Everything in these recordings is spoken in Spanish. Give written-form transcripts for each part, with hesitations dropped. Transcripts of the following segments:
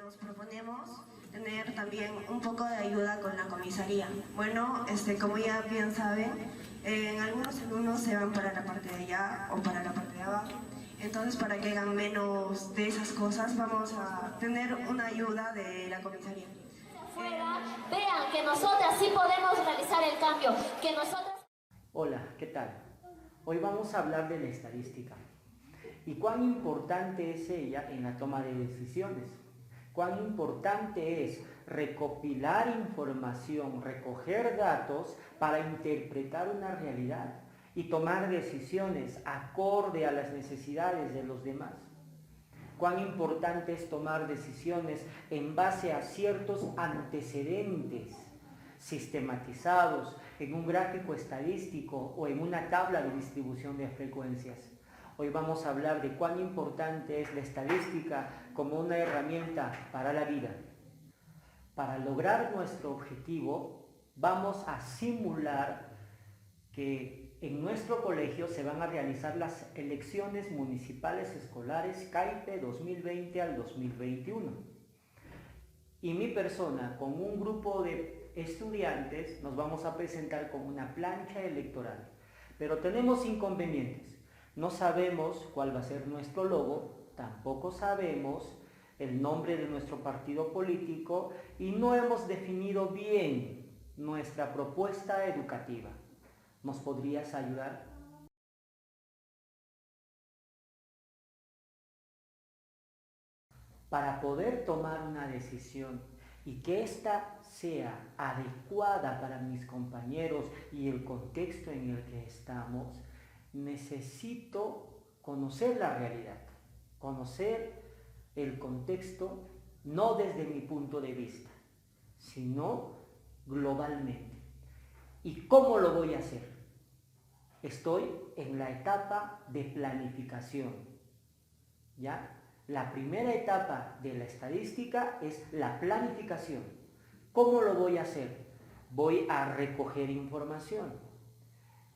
nos proponemos tener también un poco de ayuda con la comisaría. Bueno, como ya bien saben, algunos alumnos se van para la parte de allá o para la parte de abajo. Entonces, para que hagan menos de esas cosas, vamos a tener una ayuda de la comisaría. Vean que nosotras sí podemos realizar el cambio, que nosotras... Hola, ¿qué tal? Hoy vamos a hablar de la estadística y cuán importante es ella en la toma de decisiones. Cuán importante es recopilar información, recoger datos para interpretar una realidad y tomar decisiones acorde a las necesidades de los demás. Cuán importante es tomar decisiones en base a ciertos antecedentes sistematizados en un gráfico estadístico o en una tabla de distribución de frecuencias. Hoy vamos a hablar de cuán importante es la estadística como una herramienta para la vida. Para lograr nuestro objetivo, vamos a simular que en nuestro colegio se van a realizar las elecciones municipales escolares CAIPE 2020 al 2021. Y mi persona, con un grupo de estudiantes, nos vamos a presentar con una plancha electoral. Pero tenemos inconvenientes. No sabemos cuál va a ser nuestro logo, tampoco sabemos el nombre de nuestro partido político y no hemos definido bien nuestra propuesta educativa. ¿Nos podrías ayudar? Para poder tomar una decisión y que ésta sea adecuada para mis compañeros y el contexto en el que estamos, necesito conocer la realidad, conocer el contexto no desde mi punto de vista, sino globalmente. ¿Y cómo lo voy a hacer? Estoy en la etapa de planificación, ¿ya? La primera etapa de la estadística es la planificación. ¿Cómo lo voy a hacer? Voy a recoger información.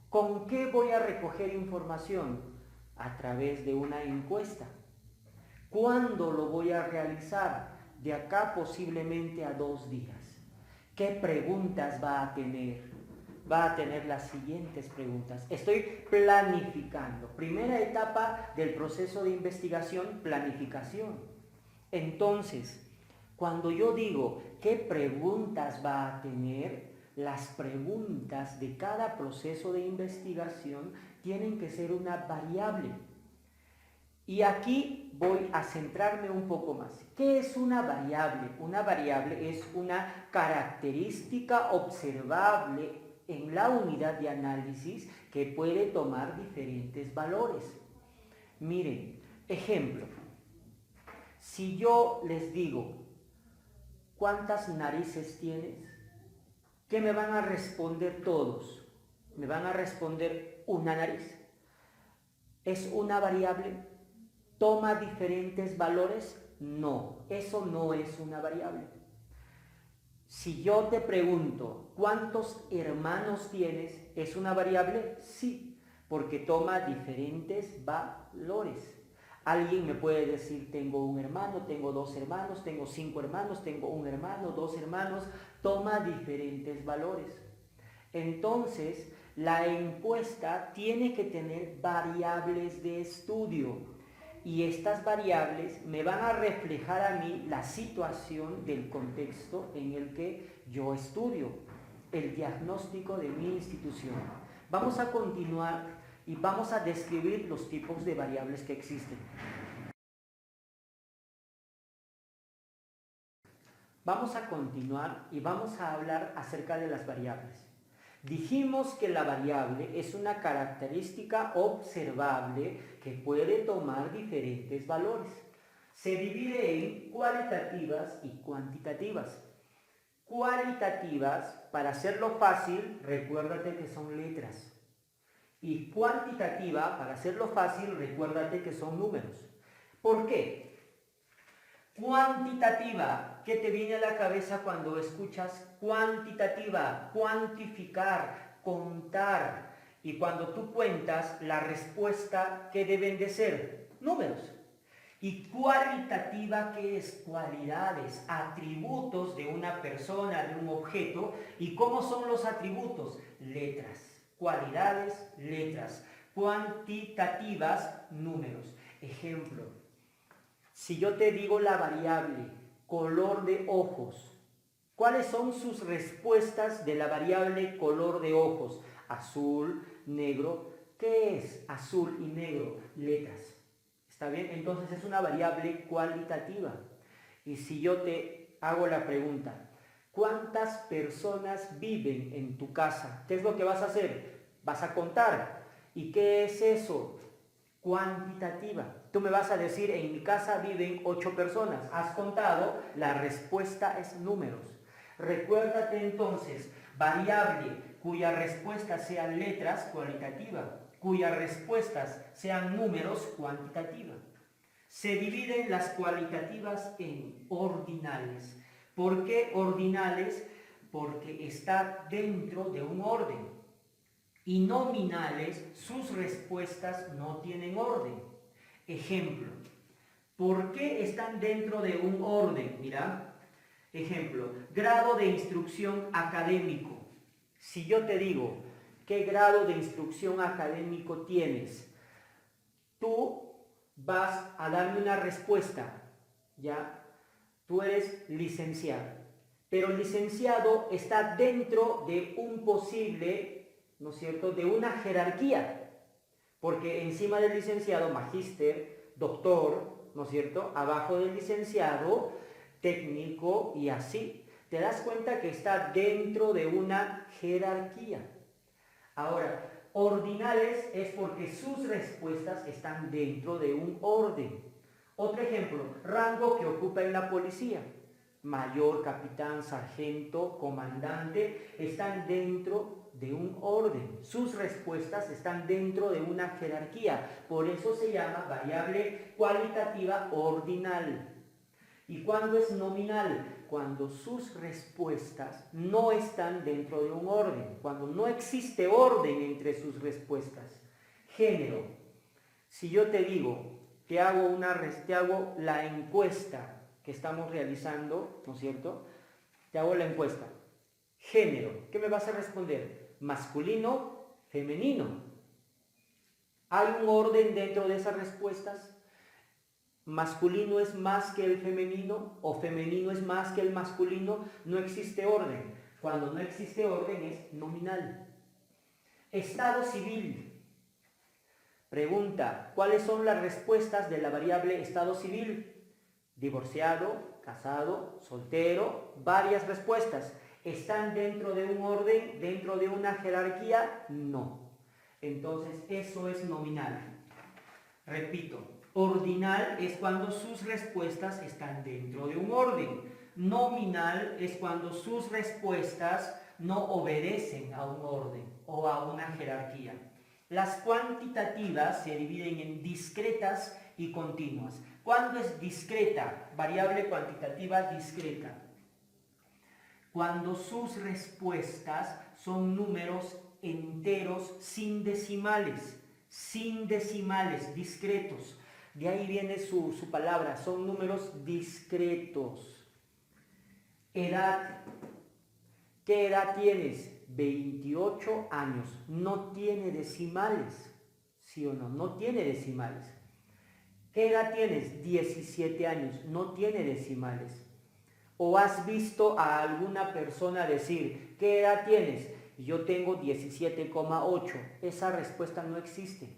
¿Con qué voy a recoger información? A través de una encuesta. ¿Cuándo lo voy a realizar? De acá posiblemente a 2 días. ¿Qué preguntas va a tener? Va a tener las siguientes preguntas. Estoy planificando. Primera etapa del proceso de investigación, planificación. Entonces, cuando yo digo qué preguntas va a tener, las preguntas de cada proceso de investigación tienen que ser una variable. Y aquí voy a centrarme un poco más. ¿Qué es una variable? Una variable es una característica observable en la unidad de análisis que puede tomar diferentes valores. Miren, ejemplo. Si yo les digo, ¿cuántas narices tienes? ¿Qué me van a responder todos? Me van a responder una nariz. ¿Es una variable? ¿Toma diferentes valores? No, eso no es una variable. Si yo te pregunto, ¿cuántos hermanos tienes? ¿Es una variable? Sí, porque toma diferentes valores. Alguien me puede decir, tengo un hermano, tengo 2 hermanos, tengo 5 hermanos, tengo un hermano, 2 hermanos, toma diferentes valores. Entonces, la encuesta tiene que tener variables de estudio. Y estas variables me van a reflejar a mí la situación del contexto en el que yo estudio, el diagnóstico de mi institución. Vamos a continuar y vamos a describir los tipos de variables que existen. Vamos a continuar y vamos a hablar acerca de las variables. Dijimos que la variable es una característica observable que puede tomar diferentes valores. Se divide en cualitativas y cuantitativas. Cualitativas, para hacerlo fácil, recuérdate que son letras. Y cuantitativa, para hacerlo fácil, recuérdate que son números. ¿Por qué? Cuantitativa, ¿qué te viene a la cabeza cuando escuchas cuantitativa? Cuantificar, contar. Y cuando tú cuentas, la respuesta, ¿qué deben de ser? Números. Y cualitativa, ¿qué es? Cualidades, atributos de una persona, de un objeto. ¿Y cómo son los atributos? Letras. Cualidades, letras. Cuantitativas, números. Ejemplo, si yo te digo la variable color de ojos, ¿cuáles son sus respuestas de la variable color de ojos? Azul, negro. ¿Qué es azul y negro? Letras. ¿Está bien? Entonces es una variable cualitativa. Y si yo te hago la pregunta, ¿cuántas personas viven en tu casa? ¿Qué es lo que vas a hacer? Vas a contar. ¿Y qué es eso? Cuantitativa. Tú me vas a decir, en mi casa viven 8 personas. ¿Has contado? La respuesta es números. Recuérdate entonces, variable cuya respuesta sean letras, cualitativa, cuyas respuestas sean números, cuantitativa. Se dividen las cualitativas en ordinales. ¿Por qué ordinales? Porque está dentro de un orden. Y nominales, sus respuestas no tienen orden. Ejemplo, ¿por qué están dentro de un orden? Mira, ejemplo, grado de instrucción académico. Si yo te digo, ¿qué grado de instrucción académico tienes? Tú vas a darme una respuesta, ¿ya? Tú eres licenciado, pero el licenciado está dentro de un posible, ¿no es cierto?, de una jerarquía, porque encima del licenciado, magíster, doctor, ¿no es cierto?, abajo del licenciado, técnico y así. Te das cuenta que está dentro de una jerarquía. Ahora, ordinales es porque sus respuestas están dentro de un orden. Otro ejemplo, rango que ocupa en la policía. Mayor, capitán, sargento, comandante, están dentro de un orden. Sus respuestas están dentro de una jerarquía. Por eso se llama variable cualitativa ordinal. ¿Y cuándo es nominal? Cuando sus respuestas no están dentro de un orden, cuando no existe orden entre sus respuestas. Género. Si yo te digo, te hago la encuesta que estamos realizando, ¿no es cierto? Te hago la encuesta. Género. ¿Qué me vas a responder? Masculino, femenino. ¿Hay un orden dentro de esas respuestas? ¿Masculino es más que el femenino o femenino es más que el masculino? No existe orden. Cuando no existe orden es nominal. Estado civil. Pregunta, ¿cuáles son las respuestas de la variable estado civil? Divorciado, casado, soltero, varias respuestas. ¿Están dentro de un orden, dentro de una jerarquía? No. Entonces eso es nominal. Repito. Ordinal es cuando sus respuestas están dentro de un orden. Nominal es cuando sus respuestas no obedecen a un orden o a una jerarquía. Las cuantitativas se dividen en discretas y continuas. ¿Cuándo es discreta? Variable cuantitativa discreta. Cuando sus respuestas son números enteros sin decimales, discretos. De ahí viene su palabra, son números discretos. Edad. ¿Qué edad tienes? 28 años. No tiene decimales. ¿Sí o no? No tiene decimales. ¿Qué edad tienes? 17 años. No tiene decimales. ¿O has visto a alguna persona decir, ¿qué edad tienes? Yo tengo 17,8. Esa respuesta no existe.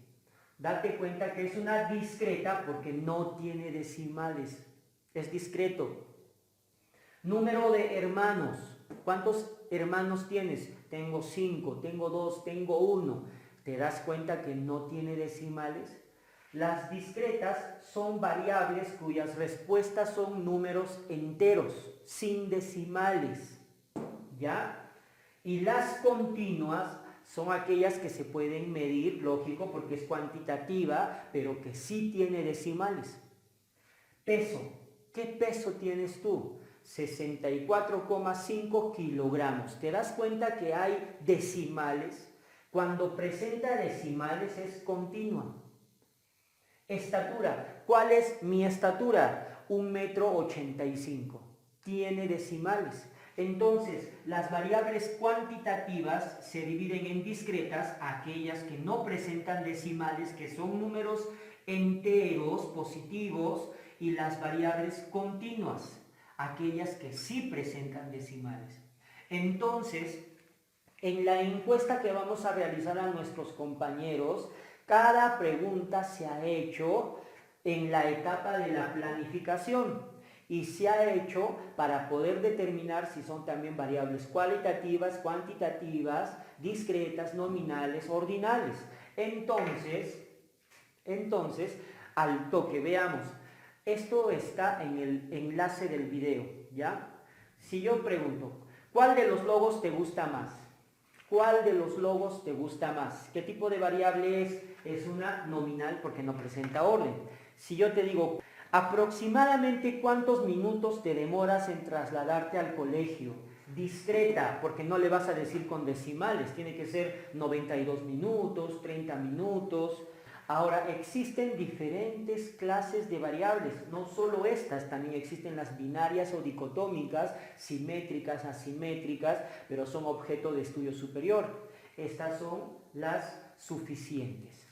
Date cuenta que es una discreta porque no tiene decimales. Es discreto. Número de hermanos. ¿Cuántos hermanos tienes? Tengo 5, tengo 2, tengo 1. ¿Te das cuenta que no tiene decimales? Las discretas son variables cuyas respuestas son números enteros, sin decimales. ¿Ya? Y las continuas son aquellas que se pueden medir, lógico, porque es cuantitativa, pero que sí tiene decimales. Peso. ¿Qué peso tienes tú? 64,5 kilogramos. ¿Te das cuenta que hay decimales? Cuando presenta decimales es continua. Estatura. ¿Cuál es mi estatura? 1,85 m. Tiene decimales. Entonces, las variables cuantitativas se dividen en discretas, aquellas que no presentan decimales, que son números enteros, positivos, y las variables continuas, aquellas que sí presentan decimales. Entonces, en la encuesta que vamos a realizar a nuestros compañeros, cada pregunta se ha hecho en la etapa de la planificación y se ha hecho para poder determinar si son también variables cualitativas, cuantitativas, discretas, nominales, ordinales. Entonces, al toque, veamos, esto está en el enlace del video, ¿ya? Si yo pregunto, ¿cuál de los logos te gusta más? ¿Cuál de los logos te gusta más? ¿Qué tipo de variable es? Es una nominal porque no presenta orden. Si yo te digo, aproximadamente ¿cuántos minutos te demoras en trasladarte al colegio? Discreta, porque no le vas a decir con decimales, tiene que ser 92 minutos, 30 minutos. Ahora, existen diferentes clases de variables, no solo estas, también existen las binarias o dicotómicas, simétricas, asimétricas, pero son objeto de estudio superior. Estas son las suficientes.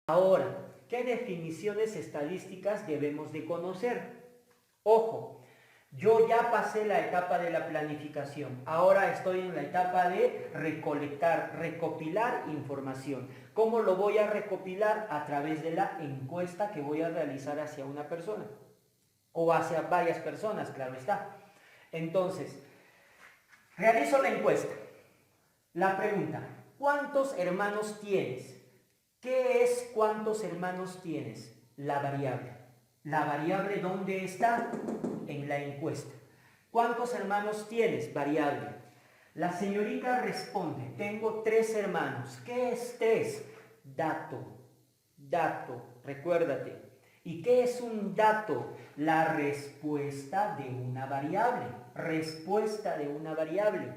Ahora, ¿qué definiciones estadísticas debemos de conocer? Ojo, yo ya pasé la etapa de la planificación, ahora estoy en la etapa de recopilar información. ¿Cómo lo voy a recopilar? A través de la encuesta que voy a realizar hacia una persona, o hacia varias personas, claro está. Entonces, realizo la encuesta. La pregunta, ¿cuántos hermanos tienes? ¿Qué es cuántos hermanos tienes? La variable. ¿La variable dónde está? En la encuesta. ¿Cuántos hermanos tienes? Variable. La señorita responde, tengo 3 hermanos. ¿Qué es 3? Dato. Dato, recuérdate. ¿Y qué es un dato? La respuesta de una variable. Respuesta de una variable.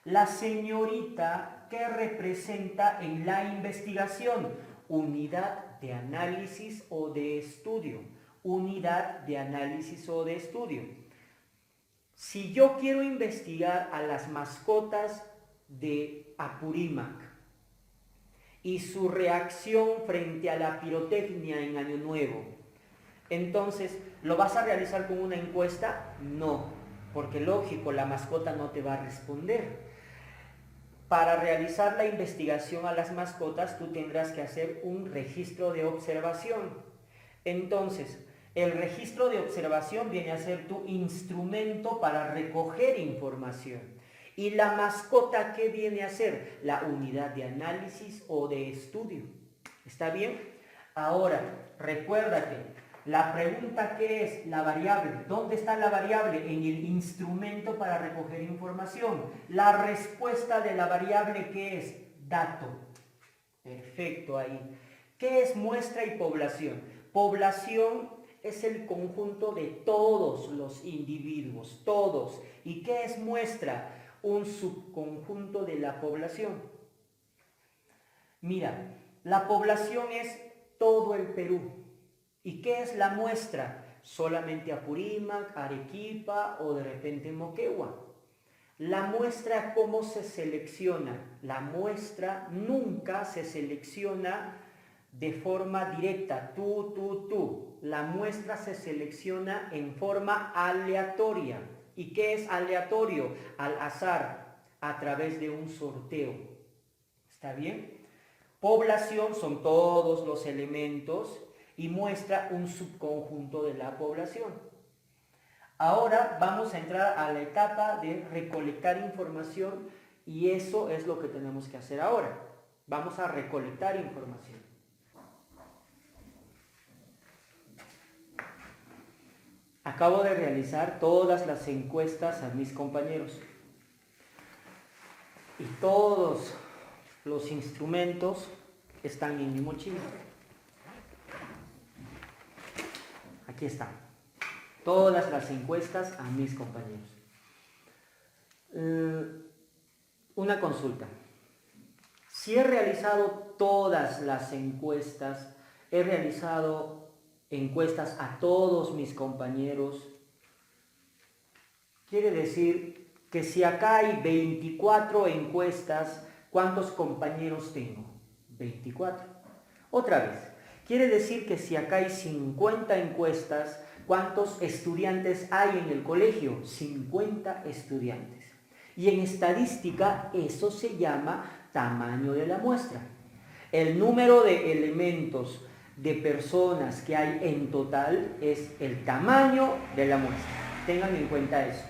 La señorita, ¿qué representa en la investigación? Unidad de análisis o de estudio. Unidad de análisis o de estudio. Si yo quiero investigar a las mascotas de Apurímac y su reacción frente a la pirotecnia en Año Nuevo, entonces, ¿lo vas a realizar con una encuesta? No, porque lógico, la mascota no te va a responder. Para realizar la investigación a las mascotas, tú tendrás que hacer un registro de observación. Entonces, el registro de observación viene a ser tu instrumento para recoger información. ¿Y la mascota qué viene a ser? La unidad de análisis o de estudio. ¿Está bien? Ahora, recuérdate, la pregunta ¿qué es? La variable. ¿Dónde está la variable? En el instrumento para recoger información. La respuesta de la variable ¿qué es? Dato. Perfecto ahí. ¿Qué es muestra y población? Población es el conjunto de todos los individuos, todos. ¿Y qué es muestra? Un subconjunto de la población. Mira, la población es todo el Perú. ¿Y qué es la muestra? Solamente Apurímac, Arequipa o de repente Moquegua. La muestra, ¿cómo se selecciona? La muestra nunca se selecciona de forma directa, tú. La muestra se selecciona en forma aleatoria. ¿Y qué es aleatorio? Al azar, a través de un sorteo. ¿Está bien? Población son todos los elementos y muestra un subconjunto de la población. Ahora vamos a entrar a la etapa de recolectar información y eso es lo que tenemos que hacer ahora. Vamos a recolectar información. Acabo de realizar todas las encuestas a mis compañeros y todos los instrumentos están en mi mochila. Aquí están. Todas las encuestas a mis compañeros. Una consulta. Si he realizado todas las encuestas, he realizado encuestas a todos mis compañeros, quiere decir que si acá hay 24 encuestas, ¿cuántos compañeros tengo? 24. Otra vez, quiere decir que si acá hay 50 encuestas, ¿cuántos estudiantes hay en el colegio? 50 estudiantes. Y en estadística eso se llama tamaño de la muestra. El número de elementos de personas que hay en total es el tamaño de la muestra. Tengan en cuenta eso.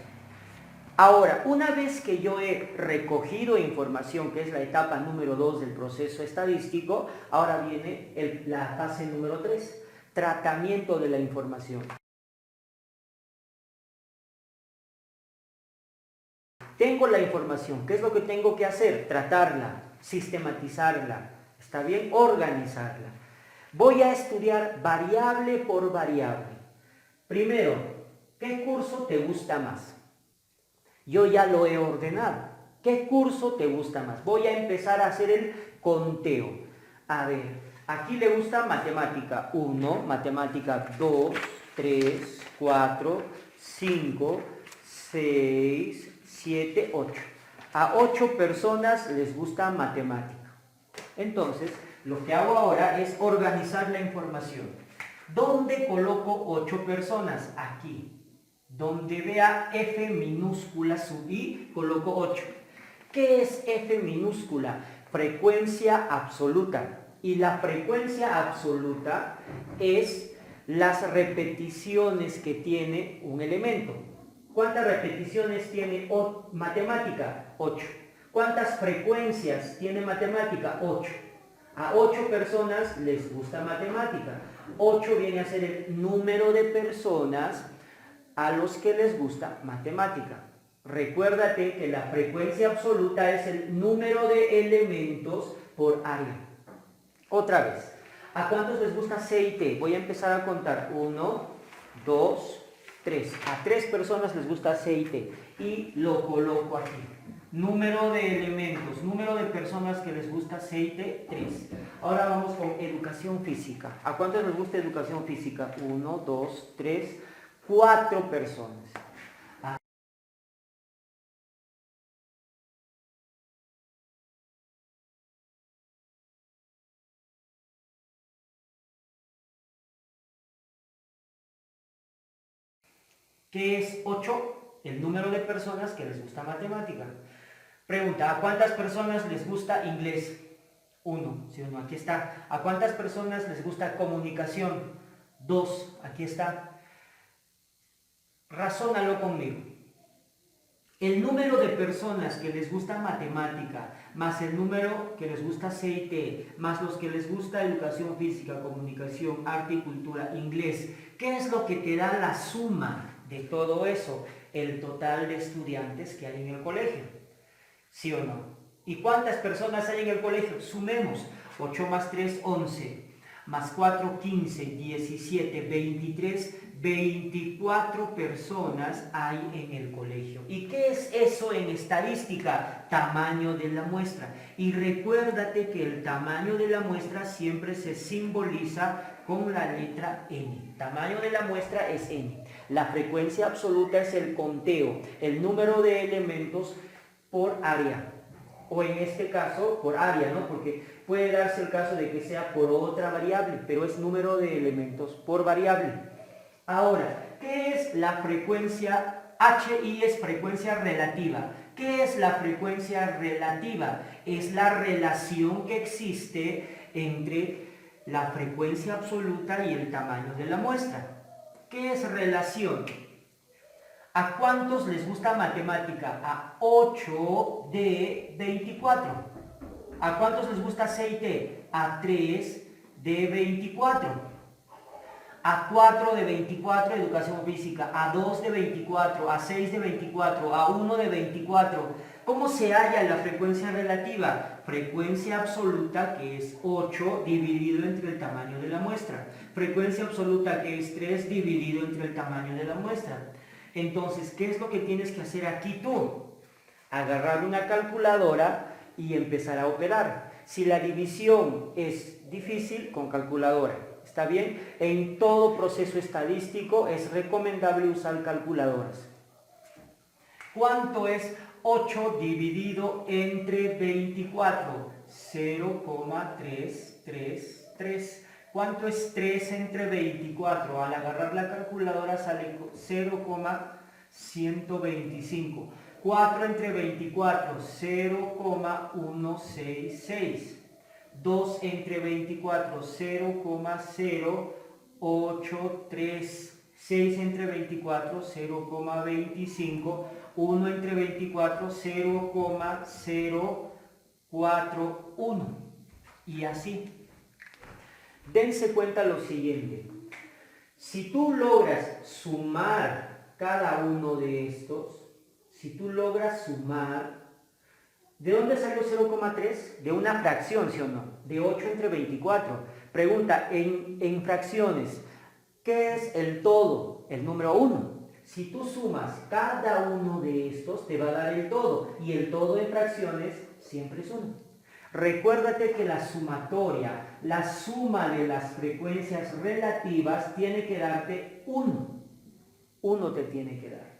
Ahora, una vez que yo he recogido información, que es la etapa número 2 del proceso estadístico, ahora viene la fase número 3, tratamiento de la información. Tengo la información, ¿qué es lo que tengo que hacer? Tratarla, sistematizarla, ¿está bien? Organizarla. Voy a estudiar variable por variable. Primero, ¿qué curso te gusta más? Yo ya lo he ordenado. ¿Qué curso te gusta más? Voy a empezar a hacer el conteo. A ver, aquí le gusta matemática 1, matemática 2, 3, 4, 5, 6, 7, 8. A 8 personas les gusta matemática. Entonces, lo que hago ahora es organizar la información. ¿Dónde coloco 8 personas? Aquí. Donde vea F minúscula sub I, coloco 8. ¿Qué es F minúscula? Frecuencia absoluta. Y la frecuencia absoluta es las repeticiones que tiene un elemento. ¿Cuántas repeticiones tiene matemática? 8. ¿Cuántas frecuencias tiene matemática? 8. A 8 personas les gusta matemática. 8 viene a ser el número de personas a los que les gusta matemática. Recuérdate que la frecuencia absoluta es el número de elementos por área. Otra vez, ¿a cuántos les gusta C y T? Voy a empezar a contar. 1, 2, 3. A 3 personas les gusta C y T. Y lo coloco aquí. Número de elementos, número de personas que les gusta C y T, 3. Ahora vamos con educación física. ¿A cuántos les gusta educación física? 1, 2, 3, 4 personas. ¿Qué es 8? El número de personas que les gusta matemática. Pregunta, ¿a cuántas personas les gusta inglés? 1, ¿sí o no? Aquí está. ¿A cuántas personas les gusta comunicación? 2, aquí está. Razónalo conmigo. El número de personas que les gusta matemática, más el número que les gusta C y T, más los que les gusta educación física, comunicación, arte y cultura, inglés. ¿Qué es lo que te da la suma de todo eso? El total de estudiantes que hay en el colegio. ¿Sí o no? ¿Y cuántas personas hay en el colegio? Sumemos. 8 más 3, 11. Más 4, 15, 17, 23, 24 personas hay en el colegio. ¿Y qué es eso en estadística? Tamaño de la muestra. Y recuérdate que el tamaño de la muestra siempre se simboliza con la letra N. Tamaño de la muestra es N. La frecuencia absoluta es el conteo, el número de elementos por área. O en este caso, por área, ¿no? Porque puede darse el caso de que sea por otra variable, pero es número de elementos por variable. Ahora, ¿qué es la frecuencia? HI es frecuencia relativa. ¿Qué es la frecuencia relativa? Es la relación que existe entre la frecuencia absoluta y el tamaño de la muestra. ¿Qué es relación? ¿A cuántos les gusta matemática? A 8 de 24. ¿A cuántos les gusta C y T? A 3 de 24. A 4 de 24 educación física, a 2 de 24, a 6 de 24, a 1 de 24. ¿Cómo se halla la frecuencia relativa? Frecuencia absoluta, que es 8 dividido entre el tamaño de la muestra. Frecuencia absoluta, que es 3 dividido entre el tamaño de la muestra. Entonces, ¿qué es lo que tienes que hacer aquí tú? Agarrar una calculadora y empezar a operar. Si la división es difícil, con calculadora. ¿Está bien? En todo proceso estadístico es recomendable usar calculadoras. ¿Cuánto es 8 dividido entre 24? 0,333. ¿Cuánto es 3 entre 24? Al agarrar la calculadora sale 0,125. 4 entre 24, 0,166. 2 entre 24, 0,083. 6 entre 24, 0,25. 1 entre 24, 0,041. Y así. Dense cuenta lo siguiente. Si tú logras sumar cada uno de estos, si tú logras sumar, ¿de dónde salió 0,3? De una fracción, ¿sí o no? De 8 entre 24. Pregunta, en fracciones, ¿qué es el todo? El número 1. Si tú sumas cada uno de estos, te va a dar el todo. Y el todo en fracciones siempre es 1. Recuérdate que la sumatoria, la suma de las frecuencias relativas, tiene que darte 1. 1 te tiene que dar.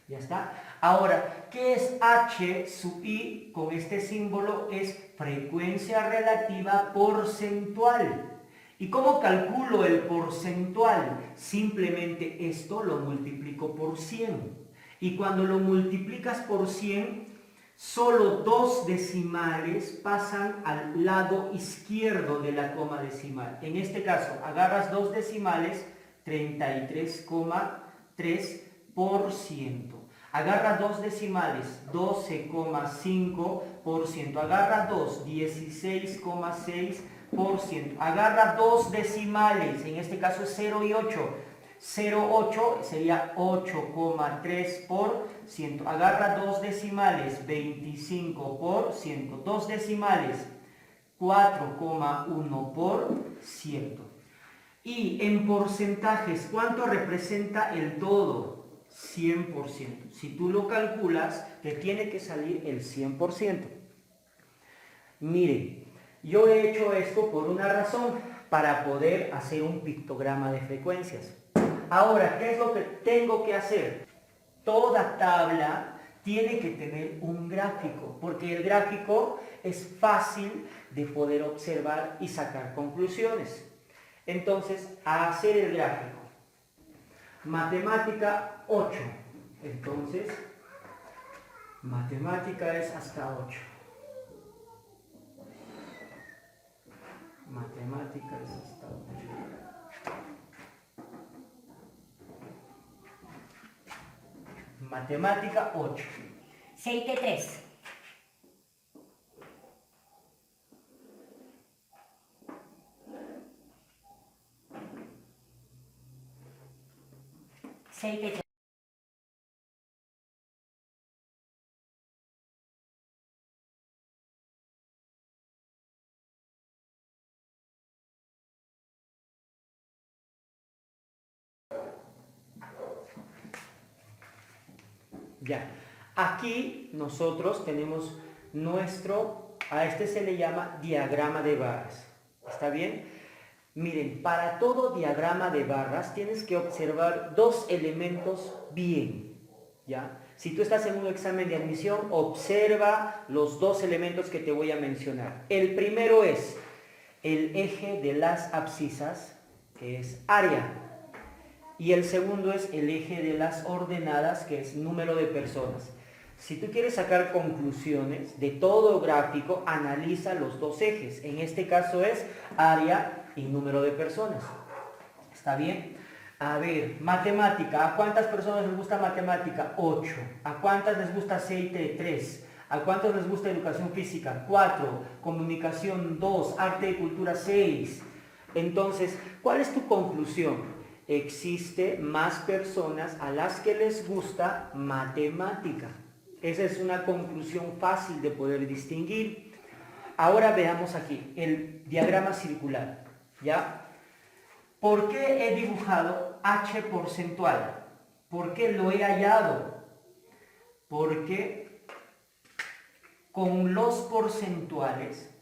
¿Ya está? Ahora, ¿qué es H sub I? Con este símbolo es frecuencia relativa porcentual. ¿Y cómo calculo el porcentual? Simplemente esto lo multiplico por 100. Y cuando lo multiplicas por 100, solo 2 decimales pasan al lado izquierdo de la coma decimal. En este caso, agarras 2 decimales, 33,3%. Agarra 2 decimales, 12,5%. Agarra 2, 16,6%. Agarra 2 decimales, en este caso es 0 y 8. 0,8 sería 8,3%. Agarra 2 decimales, 25%. 2 decimales, 4,1%. Y en porcentajes, ¿cuánto representa el todo? 100%. Si tú lo calculas, te tiene que salir el 100%. Mire, yo he hecho esto por una razón, para poder hacer un pictograma de frecuencias. Ahora, ¿qué es lo que tengo que hacer? Toda tabla tiene que tener un gráfico, porque el gráfico es fácil de poder observar y sacar conclusiones. Entonces, a hacer el gráfico. Matemática 8. Entonces, matemática es hasta 8. Matemática es hasta 8. Matemática 8. 6T3. 6T3. Ya, aquí nosotros tenemos a este se le llama diagrama de barras. ¿Está bien? Miren, para todo diagrama de barras tienes que observar 2 elementos bien, ¿ya? Si tú estás en un examen de admisión, observa los 2 elementos que te voy a mencionar. El primero es el eje de las abscisas, que es área. Y el segundo es el eje de las ordenadas, que es número de personas. Si tú quieres sacar conclusiones de todo gráfico, analiza los 2 ejes. En este caso es área y número de personas. ¿Está bien? A ver, matemática. ¿A cuántas personas les gusta matemática? 8. ¿A cuántas les gusta aceite? 3. ¿A cuántos les gusta educación física? 4. Comunicación 2. Arte y cultura 6. Entonces, ¿cuál es tu conclusión? Existe más personas a las que les gusta matemática. Esa es una conclusión fácil de poder distinguir. Ahora veamos aquí el diagrama circular, ¿ya? ¿Por qué he dibujado H porcentual? ¿Por qué lo he hallado? Porque con los porcentuales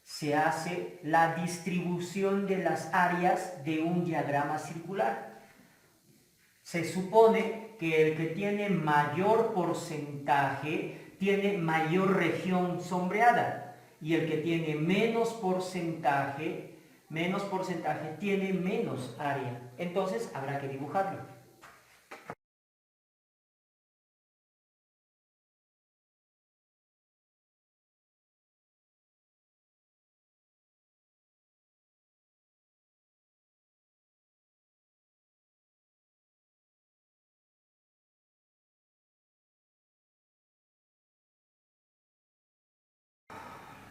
se hace la distribución de las áreas de un diagrama circular. Se supone que el que tiene mayor porcentaje tiene mayor región sombreada y el que tiene menos porcentaje tiene menos área. Entonces habrá que dibujarlo.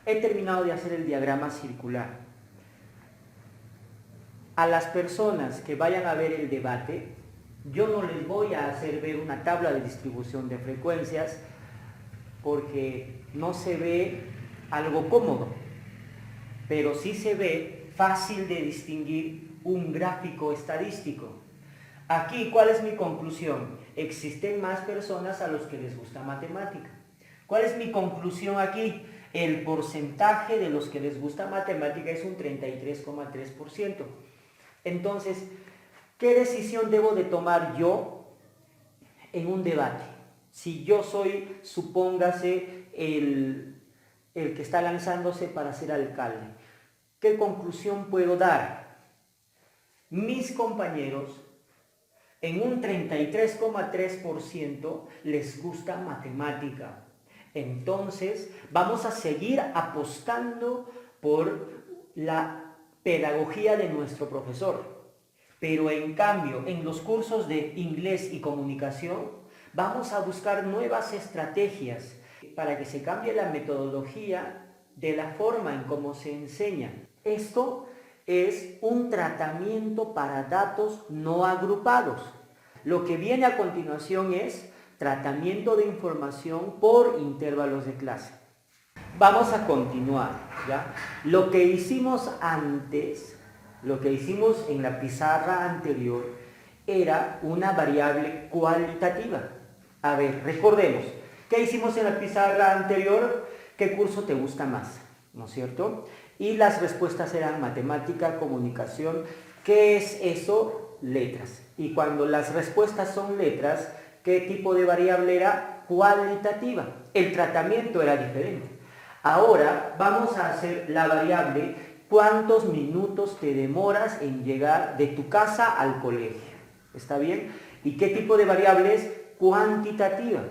He terminado de hacer el diagrama circular. A las personas que vayan a ver el debate, yo no les voy a hacer ver una tabla de distribución de frecuencias porque no se ve algo cómodo, pero sí se ve fácil de distinguir un gráfico estadístico. Aquí, ¿cuál es mi conclusión? Existen más personas a los que les gusta matemática. ¿Cuál es mi conclusión aquí? El porcentaje de los que les gusta matemática es un 33,3%. Entonces, ¿qué decisión debo de tomar yo en un debate? Si yo soy, supóngase, el que está lanzándose para ser alcalde, ¿qué conclusión puedo dar? Mis compañeros, en un 33,3% les gusta matemática. Entonces, vamos a seguir apostando por la pedagogía de nuestro profesor. Pero en cambio, en los cursos de inglés y comunicación, vamos a buscar nuevas estrategias para que se cambie la metodología de la forma en cómo se enseña. Esto es un tratamiento para datos no agrupados. Lo que viene a continuación es tratamiento de información por intervalos de clase. Vamos a continuar, ¿ya? Lo que hicimos antes, lo que hicimos en la pizarra anterior, era una variable cualitativa. A ver, recordemos, ¿qué hicimos en la pizarra anterior? ¿Qué curso te gusta más? ¿No es cierto? Y las respuestas eran matemática, comunicación. ¿Qué es eso? Letras. Y cuando las respuestas son letras, ¿qué tipo de variable era? Cualitativa. El tratamiento era diferente. Ahora vamos a hacer la variable ¿cuántos minutos te demoras en llegar de tu casa al colegio? ¿Está bien? ¿Y qué tipo de variable es? Cuantitativa.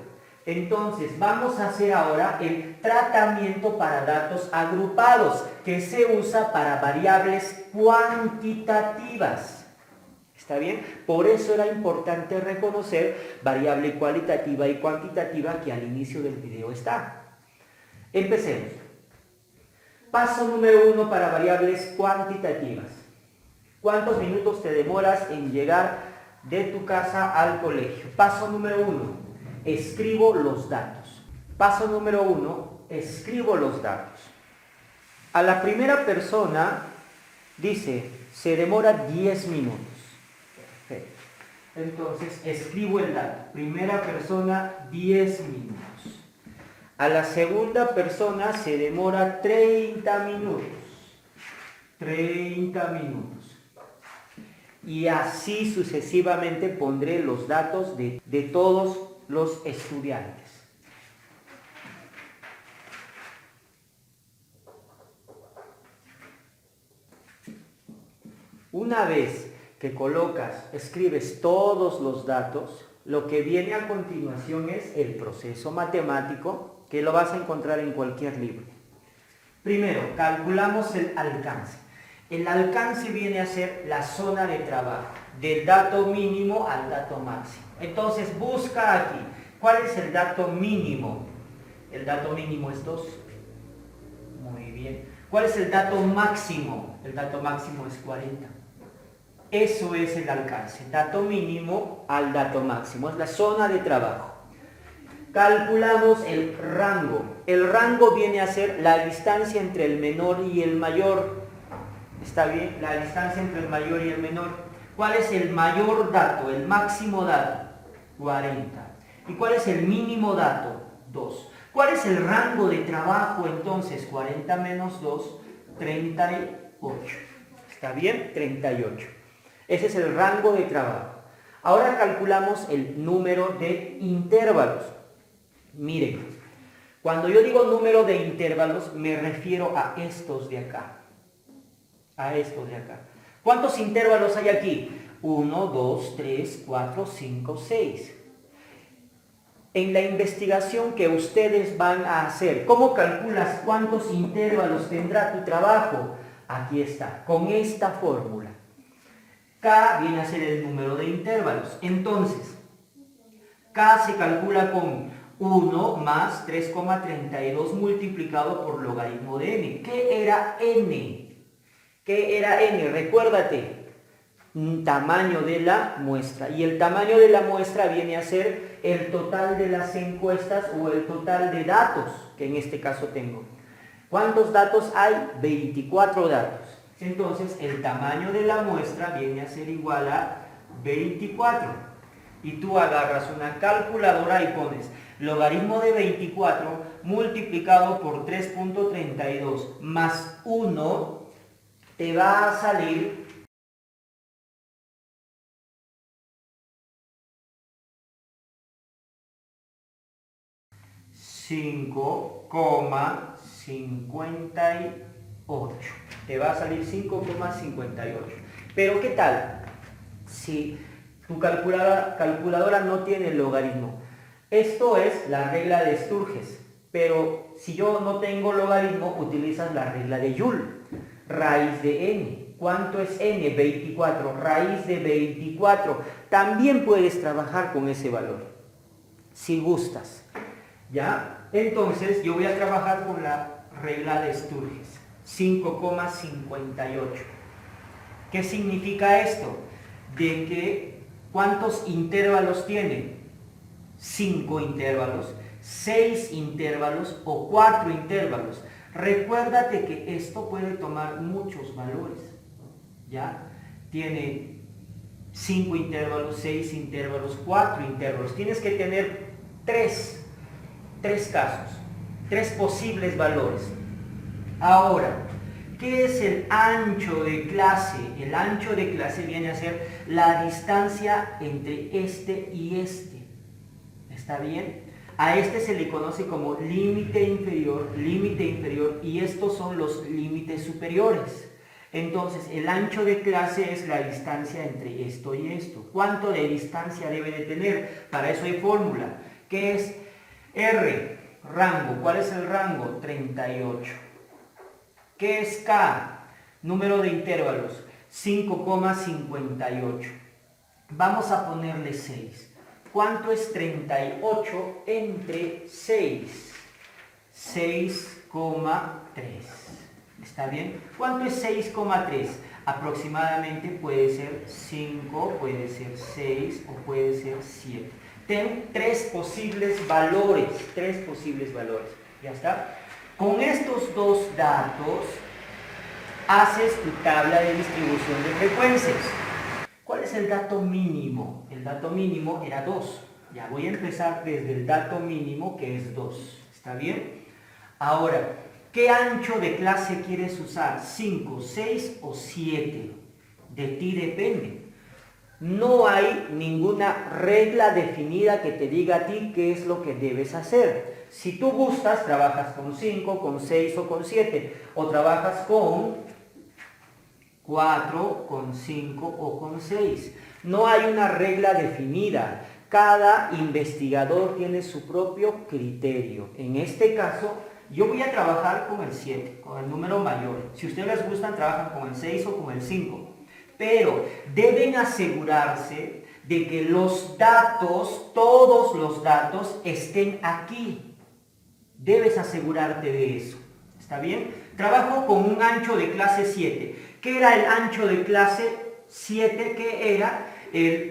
Entonces vamos a hacer ahora el tratamiento para datos agrupados, que se usa para variables cuantitativas. ¿Está bien? Por eso era importante reconocer variable cualitativa y cuantitativa que al inicio del video está. Empecemos. Paso número 1 para variables cuantitativas. ¿Cuántos minutos te demoras en llegar de tu casa al colegio? Paso número 1. Escribo los datos. Paso número 1. Escribo los datos. A la primera persona dice, se demora 10 minutos. Perfecto. Entonces, escribo el dato. Primera persona, 10 minutos. A la segunda persona se demora 30 minutos. 30 minutos. Y así sucesivamente pondré los datos de todos los estudiantes. Una vez que escribes todos los datos, lo que viene a continuación es el proceso matemático, que lo vas a encontrar en cualquier libro. Primero, calculamos el alcance. El alcance viene a ser la zona de trabajo, del dato mínimo al dato máximo. Entonces, busca aquí, ¿cuál es el dato mínimo? El dato mínimo es 2. Muy bien. ¿Cuál es el dato máximo? El dato máximo es 40. Eso es el alcance, dato mínimo al dato máximo, es la zona de trabajo. Calculamos el rango. El rango viene a ser la distancia entre el menor y el mayor. ¿Está bien? La distancia entre el mayor y el menor. ¿Cuál es el mayor dato, el máximo dato? 40. ¿Y cuál es el mínimo dato? 2. ¿Cuál es el rango de trabajo entonces? 40 menos 2, 38. ¿Está bien? 38. Ese es el rango de trabajo. Ahora calculamos el número de intervalos. Miren, cuando yo digo número de intervalos, me refiero a estos de acá. A estos de acá. ¿Cuántos intervalos hay aquí? 1, 2, 3, 4, 5, 6. En la investigación que ustedes van a hacer, ¿cómo calculas cuántos intervalos tendrá tu trabajo? Aquí está, con esta fórmula. K viene a ser el número de intervalos. Entonces, K se calcula con 1 más 3,32 multiplicado por logaritmo de n. ¿Qué era n? ¿Qué era n? Recuérdate. Tamaño de la muestra, y el tamaño de la muestra viene a ser el total de las encuestas o el total de datos que en este caso tengo. ¿Cuántos datos hay? 24 datos. Entonces el tamaño de la muestra viene a ser igual a 24, y tú agarras una calculadora y pones logaritmo de 24 multiplicado por 3.32 más 1, te va a salir 5,58. Te va a salir 5,58. Pero ¿qué tal si tu calculadora no tiene logaritmo? Esto es la regla de Sturges. Pero si yo no tengo logaritmo, utilizas la regla de Joule. Raíz de n. ¿Cuánto es n? 24. Raíz de 24. También puedes trabajar con ese valor, si gustas. ¿Ya? Entonces yo voy a trabajar con la regla de Sturges. 5,58. ¿Qué significa esto? De que ¿cuántos intervalos tiene? 5 intervalos, 6 intervalos o 4 intervalos. Recuérdate que esto puede tomar muchos valores. ¿Ya? Tiene 5 intervalos, 6 intervalos, 4 intervalos. Tienes que tener tres casos, 3 posibles valores. Ahora, ¿qué es el ancho de clase? El ancho de clase viene a ser la distancia entre este y este. ¿Está bien? A este se le conoce como límite inferior, y estos son los límites superiores. Entonces, el ancho de clase es la distancia entre esto y esto. ¿Cuánto de distancia debe de tener? Para eso hay fórmula, que es R, rango. ¿Cuál es el rango? 38. ¿Qué es K? Número de intervalos, 5,58. Vamos a ponerle 6. ¿Cuánto es 38 entre 6? 6,3. ¿Está bien? ¿Cuánto es 6,3? Aproximadamente puede ser 5, puede ser 6 o puede ser 7. Ten 3 posibles valores. ¿Ya está? Con estos dos datos haces tu tabla de distribución de frecuencias. ¿Cuál es el dato mínimo? El dato mínimo era 2. Ya voy a empezar desde el dato mínimo, que es 2. ¿Está bien? Ahora, ¿qué ancho de clase quieres usar? ¿5, 6 o 7? De ti depende. No hay ninguna regla definida que te diga a ti qué es lo que debes hacer. Si tú gustas, trabajas con 5, con 6 o con 7. O trabajas con 4, con 5 o con 6. No hay una regla definida. Cada investigador tiene su propio criterio. En este caso, yo voy a trabajar con el 7, con el número mayor. Si ustedes les gustan, trabajan con el 6 o con el 5. Pero deben asegurarse de que los datos, todos los datos, estén aquí. Debes asegurarte de eso. ¿Está bien? Trabajo con un ancho de clase 7. ¿Qué era el ancho de clase 7? ¿Qué era?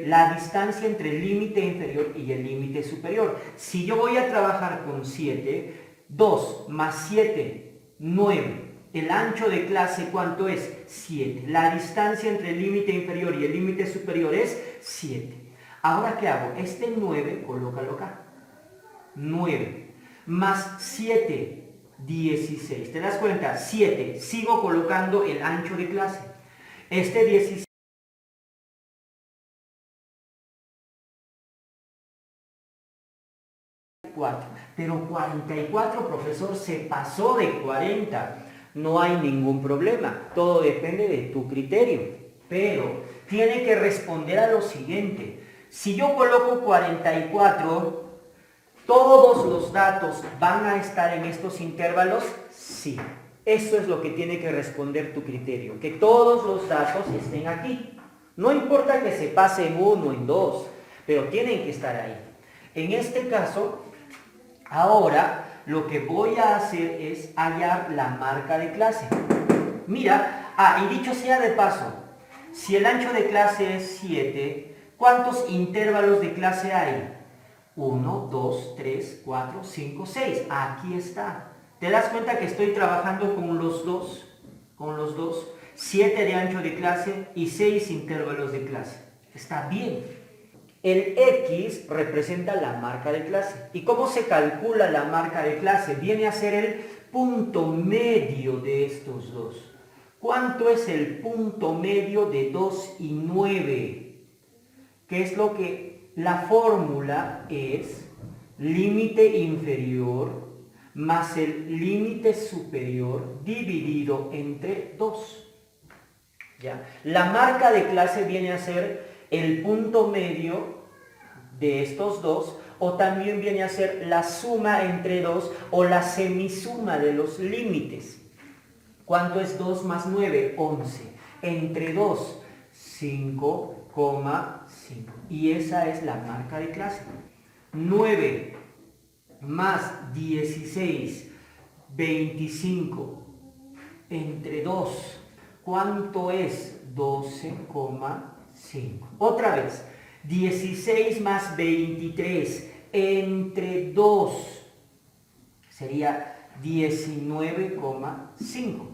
La distancia entre el límite inferior y el límite superior. Si yo voy a trabajar con 7, 2 más 7, 9. El ancho de clase, ¿cuánto es? 7. La distancia entre el límite inferior y el límite superior es 7. Ahora, ¿qué hago? Este 9, colócalo acá. 9 más 7. 16. ¿Te das cuenta? 7. Sigo colocando el ancho de clase. Este 16. Pero 44, profesor, se pasó de 40. No hay ningún problema. Todo depende de tu criterio. Pero tiene que responder a lo siguiente. Si yo coloco 44, ¿todos los datos van a estar en estos intervalos? Sí. Eso es lo que tiene que responder tu criterio. Que todos los datos estén aquí. No importa que se pase en 1, en 2, pero tienen que estar ahí. En este caso, ahora lo que voy a hacer es hallar la marca de clase. Mira, y dicho sea de paso, si el ancho de clase es 7, ¿cuántos intervalos de clase hay? 1, 2, 3, 4, 5, 6. Aquí está. ¿Te das cuenta que estoy trabajando con los dos? Con los dos. 7 de ancho de clase y 6 intervalos de clase. Está bien. El X representa la marca de clase. ¿Y cómo se calcula la marca de clase? Viene a ser el punto medio de estos dos. ¿Cuánto es el punto medio de 2 y 9? ¿Qué es lo que la fórmula es? Límite inferior más el límite superior dividido entre 2. ¿Ya? La marca de clase viene a ser el punto medio de estos dos, o también viene a ser la suma entre 2 o la semisuma de los límites. ¿Cuánto es 2 más 9? 11. Entre 2, 5,5. Y esa es la marca de clase. 9 más 16, 25. Entre 2, ¿cuánto es? 12,5. Otra vez, 16 más 23 entre 2 sería 19,5.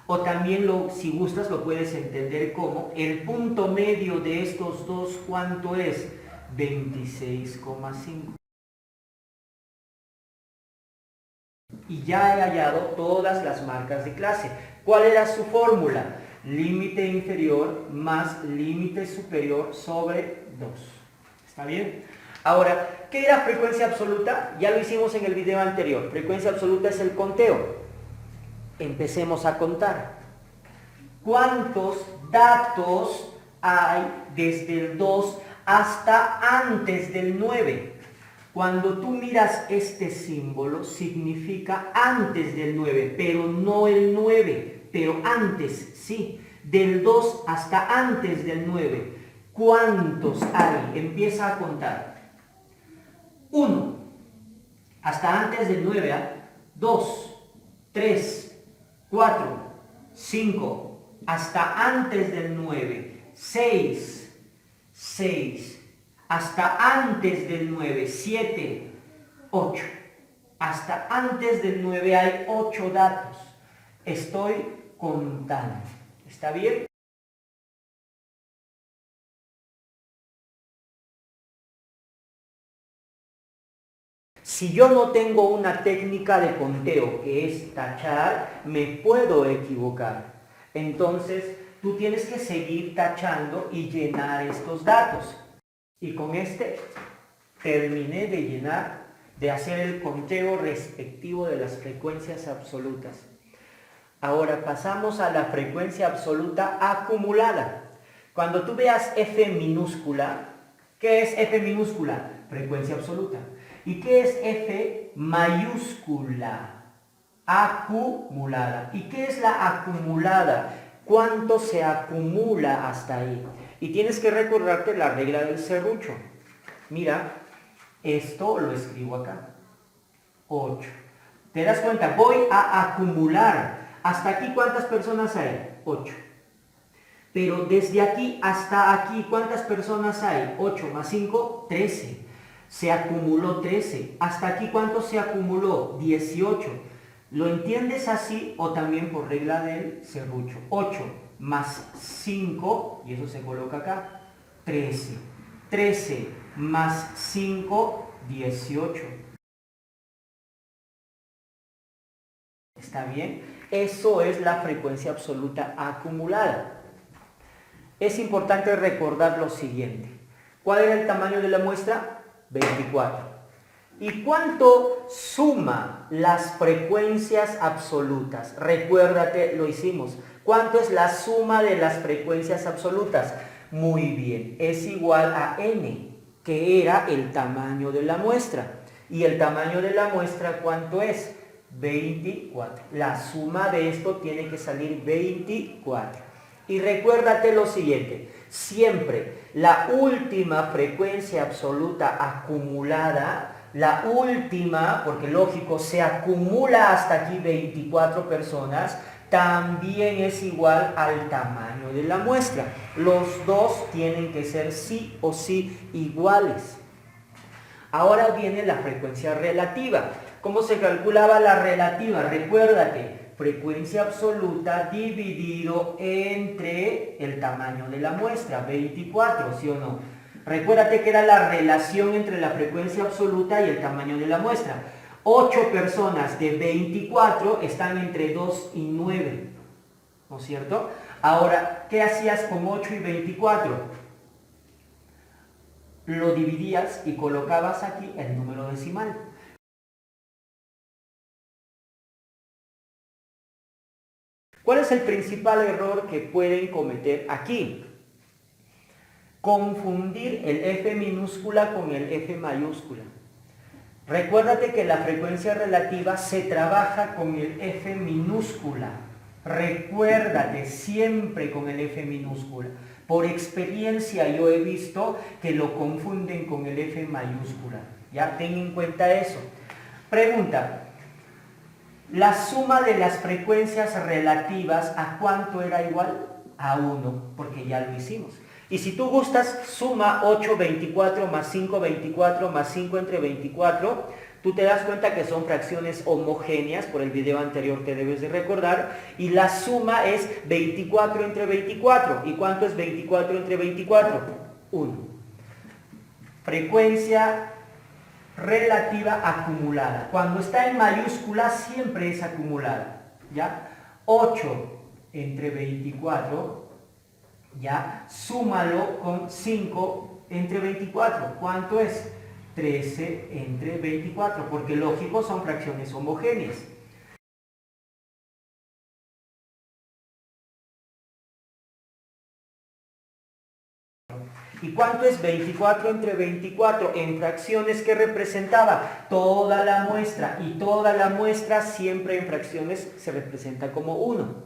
O también, si gustas, lo puedes entender como el punto medio de estos dos, ¿cuánto es? 26,5. Y ya he hallado todas las marcas de clase. ¿Cuál era su fórmula? Límite inferior más límite superior sobre 2. ¿Está bien? Ahora, ¿qué era frecuencia absoluta? Ya lo hicimos en el video anterior. Frecuencia absoluta es el conteo. Empecemos a contar. ¿Cuántos datos hay desde el 2 hasta antes del 9? Cuando tú miras este símbolo, significa antes del 9, pero no el 9, pero antes, sí. Del 2 hasta antes del 9. ¿Cuántos hay? Empieza a contar. 1. Hasta antes del 9, 2, 3, 4, 5, hasta antes del 9, 6, 6, hasta antes del 9, 7, 8, hasta antes del 9 hay 8 datos. Estoy contando. ¿Está bien? Si yo no tengo una técnica de conteo que es tachar, me puedo equivocar. Entonces, tú tienes que seguir tachando y llenar estos datos. Y con este terminé de llenar, de hacer el conteo respectivo de las frecuencias absolutas. Ahora pasamos a la frecuencia absoluta acumulada. Cuando tú veas F minúscula, ¿qué es F minúscula? Frecuencia absoluta. ¿Y qué es F mayúscula? Acumulada. ¿Y qué es la acumulada? ¿Cuánto se acumula hasta ahí? Y tienes que recordarte la regla del serrucho. Mira, esto lo escribo acá. 8. ¿Te das cuenta? Voy a acumular. ¿Hasta aquí cuántas personas hay? 8. Pero desde aquí hasta aquí, ¿cuántas personas hay? 8 más 5, 13. Se acumuló 13. ¿Hasta aquí cuánto se acumuló? 18. ¿Lo entiendes así o también por regla del serrucho? 8 más 5, y eso se coloca acá, 13. 13 más 5, 18. ¿Está bien? Eso es la frecuencia absoluta acumulada. Es importante recordar lo siguiente. ¿Cuál era el tamaño de la muestra? 24. ¿Y cuánto suma las frecuencias absolutas? Recuérdate, lo hicimos. ¿Cuánto es la suma de las frecuencias absolutas? Muy bien, es igual a n, que era el tamaño de la muestra. ¿Y el tamaño de la muestra cuánto es? 24. La suma de esto tiene que salir 24. Y recuérdate lo siguiente, siempre la última frecuencia absoluta acumulada, la última, porque lógico, se acumula hasta aquí 24 personas, también es igual al tamaño de la muestra. Los dos tienen que ser sí o sí iguales. Ahora viene la frecuencia relativa. ¿Cómo se calculaba la relativa? Recuérdate, frecuencia absoluta dividido entre el tamaño de la muestra, 24, ¿sí o no? Recuérdate que era la relación entre la frecuencia absoluta y el tamaño de la muestra. 8 personas de 24 están entre 2 y 9, ¿no es cierto? Ahora, ¿qué hacías con 8 y 24? Lo dividías y colocabas aquí el número decimal. ¿Cuál es el principal error que pueden cometer aquí? Confundir el F minúscula con el F mayúscula. Recuérdate que la frecuencia relativa se trabaja con el F minúscula. Recuérdate siempre con el F minúscula. Por experiencia yo he visto que lo confunden con el F mayúscula. Ya ten en cuenta eso. Pregunta. La suma de las frecuencias relativas, ¿a cuánto era igual? A 1, porque ya lo hicimos. Y si tú gustas, suma 8, 24 más 5, 24 más 5 entre 24. Tú te das cuenta que son fracciones homogéneas, por el video anterior te debes de recordar. Y la suma es 24 entre 24. ¿Y cuánto es 24 entre 24? 1. Frecuencia relativa acumulada. Cuando está en mayúscula siempre es acumulada, ¿ya? 8 entre 24, ¿ya? Súmalo con 5 entre 24. ¿Cuánto es? 13 entre 24, porque lógico son fracciones homogéneas. ¿Y cuánto es 24 entre 24? En fracciones que representaba toda la muestra, y toda la muestra siempre en fracciones se representa como 1.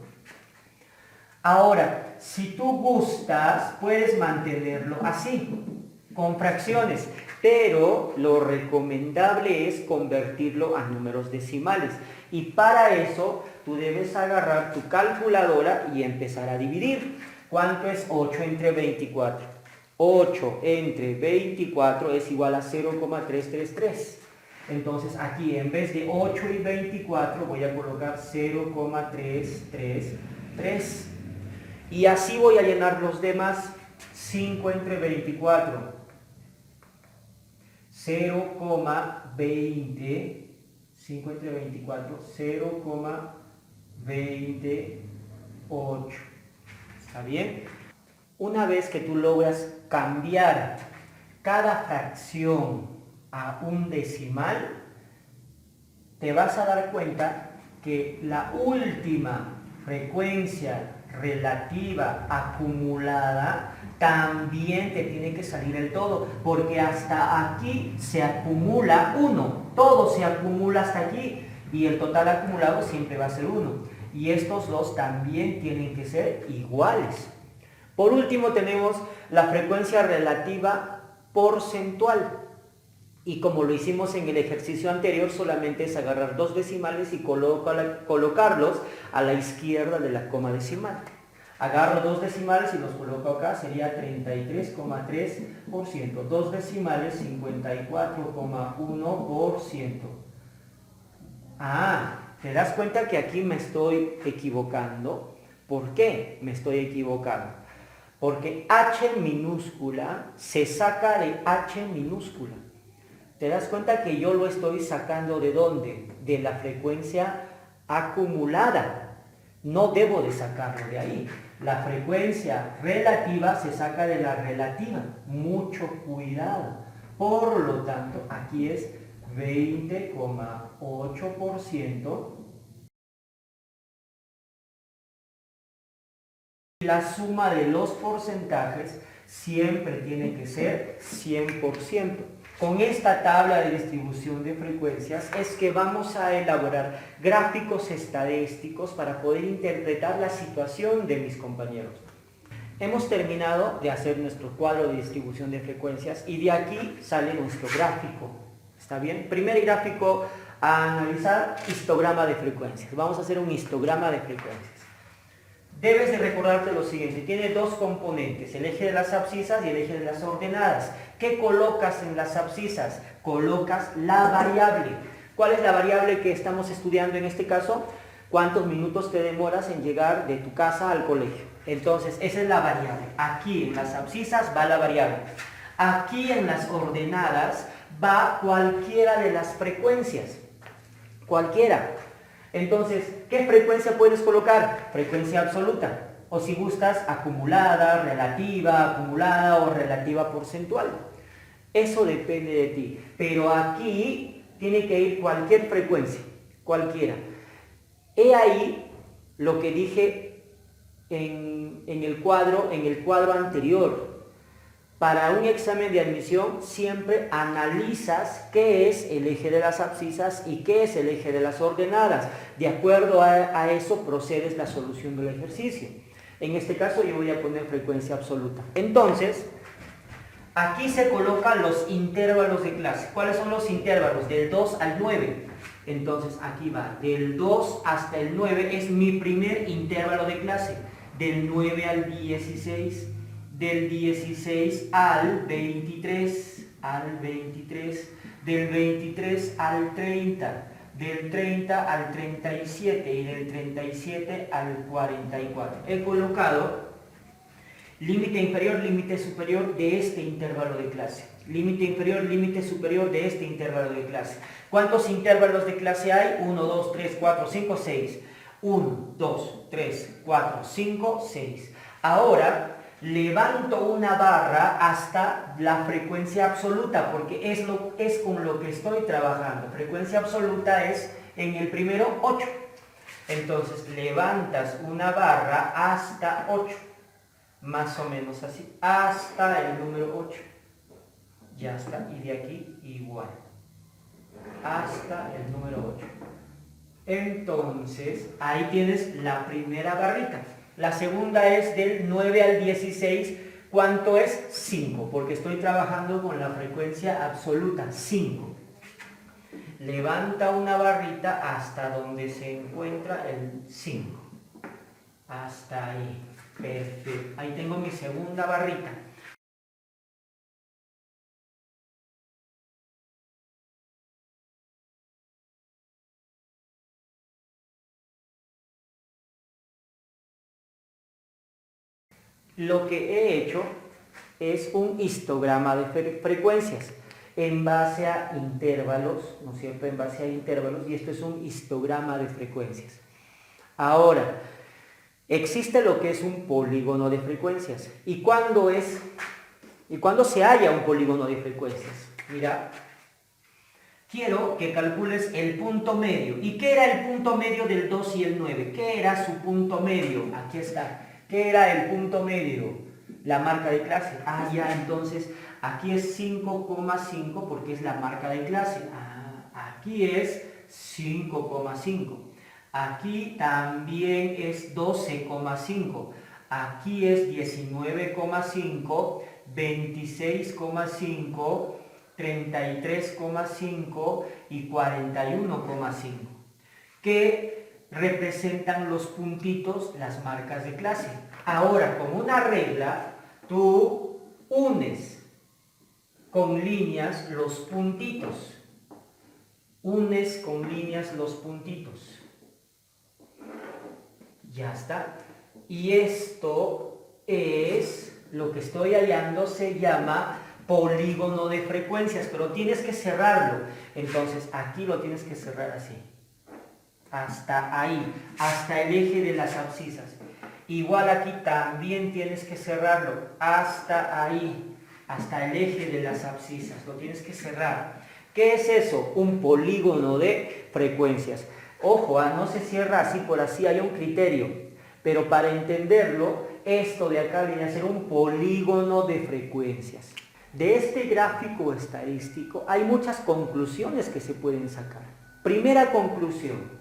Ahora, si tú gustas, puedes mantenerlo así, con fracciones, pero lo recomendable es convertirlo a números decimales. Y para eso, tú debes agarrar tu calculadora y empezar a dividir. ¿Cuánto es 8 entre 24? 8 entre 24 es igual a 0,333. Entonces aquí en vez de 8 y 24 voy a colocar 0,333. Y así voy a llenar los demás. 5 entre 24. 0,20. 5 entre 24. 0,28. ¿Está bien? Una vez que tú logras cambiar cada fracción a un decimal, te vas a dar cuenta que la última frecuencia relativa acumulada también te tiene que salir el todo, porque hasta aquí se acumula 1, todo se acumula hasta aquí y el total acumulado siempre va a ser 1. Y estos dos también tienen que ser iguales. Por último tenemos la frecuencia relativa porcentual. Y como lo hicimos en el ejercicio anterior, solamente es agarrar dos decimales y colocarlos a la izquierda de la coma decimal. Agarro dos decimales y los coloco acá, sería 33,3%. Dos decimales, 54,1%. ¿Te das cuenta que aquí me estoy equivocando? ¿Por qué me estoy equivocando? Porque H minúscula se saca de H minúscula. ¿Te das cuenta que yo lo estoy sacando de dónde? De la frecuencia acumulada. No debo de sacarlo de ahí. La frecuencia relativa se saca de la relativa. Mucho cuidado. Por lo tanto, aquí es 20,8%. La suma de los porcentajes siempre tiene que ser 100%. Con esta tabla de distribución de frecuencias es que vamos a elaborar gráficos estadísticos para poder interpretar la situación de mis compañeros. Hemos terminado de hacer nuestro cuadro de distribución de frecuencias y de aquí sale nuestro gráfico. ¿Está bien? Primer gráfico a analizar, histograma de frecuencias. Vamos a hacer un histograma de frecuencias. Debes de recordarte lo siguiente, tiene dos componentes, el eje de las abscisas y el eje de las ordenadas. ¿Qué colocas en las abscisas? Colocas la variable. ¿Cuál es la variable que estamos estudiando en este caso? ¿Cuántos minutos te demoras en llegar de tu casa al colegio? Entonces, esa es la variable. Aquí en las abscisas va la variable. Aquí en las ordenadas va cualquiera de las frecuencias. Cualquiera. Entonces, ¿qué frecuencia puedes colocar? Frecuencia absoluta. O si gustas, acumulada, acumulada o relativa porcentual. Eso depende de ti. Pero aquí tiene que ir cualquier frecuencia, cualquiera. He ahí lo que dije en el cuadro anterior. Para un examen de admisión siempre analizas qué es el eje de las abscisas y qué es el eje de las ordenadas. De acuerdo a eso procedes la solución del ejercicio. En este caso yo voy a poner frecuencia absoluta. Entonces, aquí se colocan los intervalos de clase. ¿Cuáles son los intervalos? Del 2 al 9. Entonces aquí va, del 2 hasta el 9 es mi primer intervalo de clase. Del 9 al 16. Del 16 al 23, del 23 al 30, del 30 al 37 y del 37 al 44. He colocado límite inferior, límite superior de este intervalo de clase. Límite inferior, límite superior de este intervalo de clase. ¿Cuántos intervalos de clase hay? 1, 2, 3, 4, 5, 6. 1, 2, 3, 4, 5, 6. Ahora levanto una barra hasta la frecuencia absoluta, porque es con lo que estoy trabajando. Frecuencia absoluta es en el primero 8. Entonces levantas una barra hasta 8. Más o menos así. Hasta el número 8. Ya está. Y de aquí igual. Hasta el número 8. Entonces, ahí tienes la primera barrita. La segunda es del 9 al 16. ¿Cuánto es? 5, porque estoy trabajando con la frecuencia absoluta, 5. Levanta una barrita hasta donde se encuentra el 5. Hasta ahí. Perfecto. Ahí tengo mi segunda barrita. Lo que he hecho es un histograma de frecuencias en base a intervalos, ¿no es cierto? En base a intervalos, y esto es un histograma de frecuencias. Ahora, existe lo que es un polígono de frecuencias. ¿Y cuándo se halla un polígono de frecuencias? Mira, quiero que calcules el punto medio. ¿Y qué era el punto medio del 2 y el 9? ¿Qué era su punto medio? Aquí está. ¿Qué era el punto medio? La marca de clase. Ya, entonces aquí es 5,5 porque es la marca de clase. Aquí es 5,5. Aquí también es 12,5. Aquí es 19,5, 26,5, 33,5 y 41,5. Que representan los puntitos, las marcas de clase. Ahora, con una regla, tú unes con líneas los puntitos. Unes con líneas los puntitos. Ya está. Y esto es, lo que estoy hallando se llama polígono de frecuencias, pero tienes que cerrarlo. Entonces, aquí lo tienes que cerrar así. hasta ahí, hasta el eje de las abscisas. Igual aquí también tienes que cerrarlo, hasta ahí, hasta el eje de las abscisas, lo tienes que cerrar. ¿Qué es eso? Un polígono de frecuencias. Ojo, no se cierra así por así, hay un criterio, pero para entenderlo, esto de acá viene a ser un polígono de frecuencias. De este gráfico estadístico hay muchas conclusiones que se pueden sacar. Primera conclusión.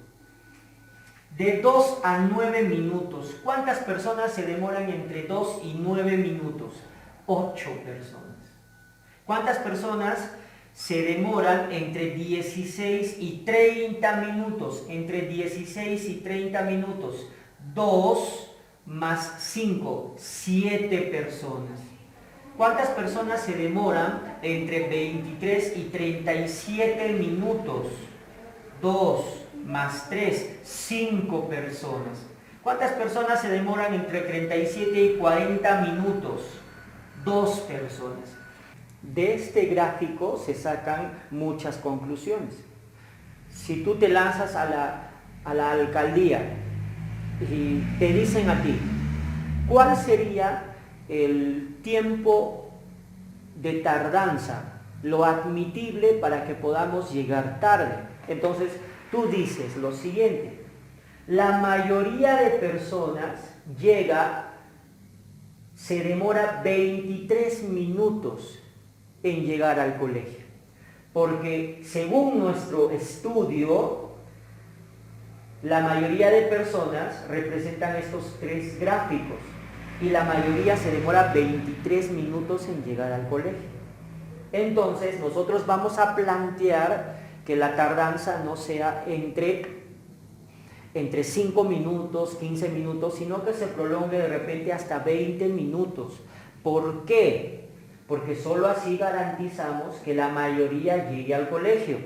De 2 a 9 minutos. ¿Cuántas personas se demoran entre 2 y 9 minutos? 8 personas. ¿Cuántas personas se demoran entre 16 y 30 minutos? Entre 16 y 30 minutos. 2 más 5, 7 personas. ¿Cuántas personas se demoran entre 23 y 37 minutos? 2 más 3, 5 personas. ¿Cuántas personas se demoran entre 37 y 40 minutos? 2 personas. De este gráfico se sacan muchas conclusiones. Si tú te lanzas a la alcaldía y te dicen a ti, ¿cuál sería el tiempo de tardanza, lo admitible para que podamos llegar tarde? Entonces, tú dices lo siguiente: la mayoría de personas se demora 23 minutos en llegar al colegio. Porque según nuestro estudio, la mayoría de personas representan estos 3 gráficos y la mayoría se demora 23 minutos en llegar al colegio. Entonces, nosotros vamos a plantear que la tardanza no sea entre 5 minutos, 15 minutos, sino que se prolongue de repente hasta 20 minutos. ¿Por qué? Porque solo así garantizamos que la mayoría llegue al colegio.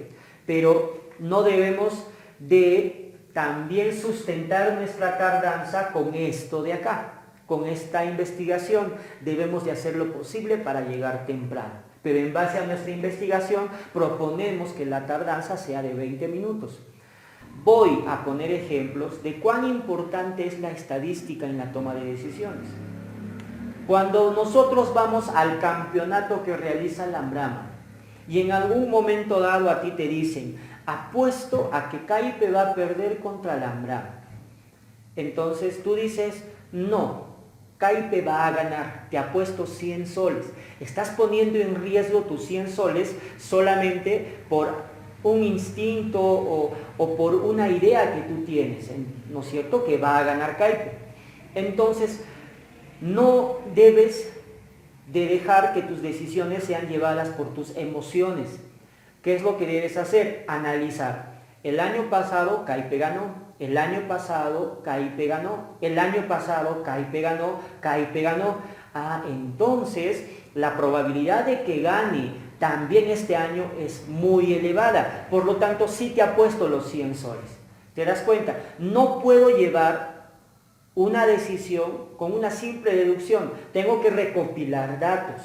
Pero no debemos de también sustentar nuestra tardanza con esto de acá. Con esta investigación debemos de hacer lo posible para llegar temprano. Pero en base a nuestra investigación proponemos que la tardanza sea de 20 minutos. Voy a poner ejemplos de cuán importante es la estadística en la toma de decisiones. Cuando nosotros vamos al campeonato que realiza la AMBRAMA y en algún momento dado a ti te dicen, apuesto a que CAIPE va a perder contra la AMBRAMA. Entonces tú dices, no, CAIPE va a ganar, te apuesto 100 soles. Estás poniendo en riesgo tus 100 soles solamente por un instinto o por una idea que tú tienes, ¿no es cierto?, que va a ganar CAIPE. Entonces, no debes de dejar que tus decisiones sean llevadas por tus emociones. ¿Qué es lo que debes hacer? Analizar. El año pasado CAIPE ganó. El año pasado CAIPE ganó, el año pasado CAIPE ganó, CAIPE ganó. Entonces la probabilidad de que gane también este año es muy elevada. Por lo tanto, sí te apuesto los 100 soles. ¿Te das cuenta? No puedo llevar una decisión con una simple deducción. Tengo que recopilar datos.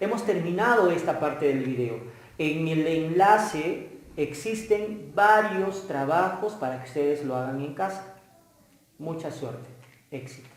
Hemos terminado esta parte del video. En el enlace existen varios trabajos para que ustedes lo hagan en casa. Mucha suerte, éxito.